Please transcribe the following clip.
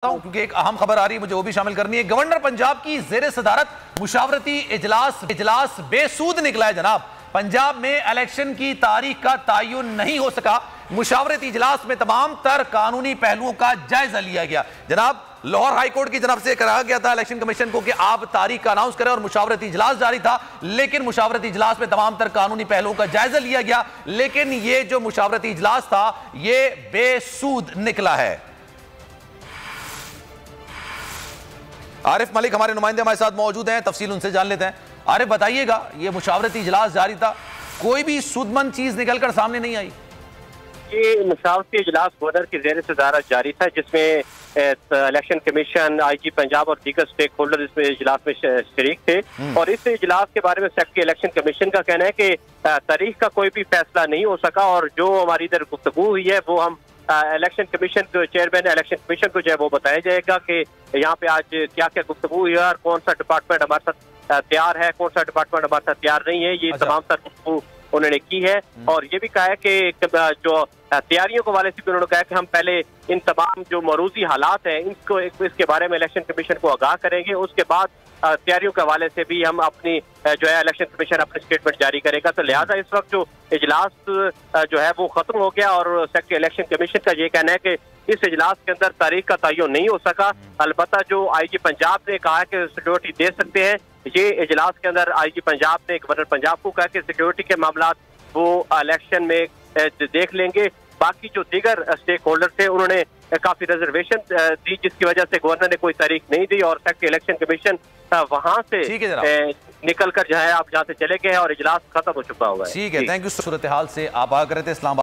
क्योंकि एक अहम खबर आ रही है, मुझे वो भी शामिल करनी है। गवर्नर पंजाब की जेर सदारत मुशावरती इजलास बेसूद निकला है जनाब। पंजाब में इलेक्शन की तारीख का तयन नहीं हो सका। मुशावरती इजलास में तमाम तर कानूनी पहलुओं का जायजा लिया गया। जनाब लाहौर हाई कोर्ट की तरफ से कहा गया था इलेक्शन कमीशन को कि आप तारीख का अनाउंस करें और मुशावरती इजलास जारी था, लेकिन मुशावरती इजलास में तमाम तर कानूनी पहलुओं का जायजा लिया गया, लेकिन ये जो मुशावरती इजलास था ये बेसूद निकला है। आरिफ मलिक हमारे नुमाइंदे हमारे साथ मौजूद हैं, तफसील उनसे जान लेते हैं। आरिफ बताइएगा, ये मुशावरती इजलास जारी था, कोई भी सूदमंद चीज निकलकर सामने नहीं आई? ये मुशावरती इजलास गवर्नर की जेर सदारत जारी था, जिसमें इलेक्शन कमीशन, IG पंजाब और दीगर स्टेक होल्डर इस इजलास में शरीक थे। और इस इजलास के बारे में सेक्रेटरी इलेक्शन कमीशन का कहना है कि तारीख का कोई भी फैसला नहीं हो सका और जो हमारी इधर गुफ्तगू हुई है वो हम इलेक्शन कमीशन के चेयरमैन इलेक्शन कमीशन को जो है वो बताया जाएगा कि यहाँ पे आज क्या क्या गुफ्तगू हुई है और कौन सा डिपार्टमेंट हमारे साथ तैयार है, कौन सा डिपार्टमेंट हमारे साथ तैयार नहीं है। ये तमाम तर गुफ्तगू उन्होंने की है और ये भी कहा है कि जो तैयारियों के हवाले से भी उन्होंने कहा कि हम पहले इन तमाम जो मरूजी हालात हैं इनको इसके बारे में इलेक्शन कमीशन को आगाह करेंगे, उसके बाद तैयारियों के हवाले से भी हम अपनी जो है इलेक्शन कमीशन अपनी स्टेटमेंट जारी करेगा। तो लिहाजा इस वक्त जो इजलास जो है वो खत्म हो गया और सेक्रेटरी इलेक्शन कमीशन का ये कहना है कि इस इजलास के अंदर तारीख का तयन नहीं हो सका। अलबत्ता जो IG पंजाब ने कहा कि सिक्योरिटी दे सकते हैं, ये इजलास के अंदर IG पंजाब ने गवर्नर पंजाब को कहा कि सिक्योरिटी के मामला वो इलेक्शन में देख लेंगे। बाकी जो दीगर स्टेक होल्डर थे उन्होंने काफी रिजर्वेशन दी, जिसकी वजह से गवर्नर ने कोई तारीख नहीं दी और सेक्रेटरी इलेक्शन कमीशन वहां से निकल कर जो है आप जहाँ से चले गए और इजलास खत्म हो चुका हुआ है। ठीक है, थैंक यू। सूरत हाल से आप आगे रहे थे इस्लामाबाद।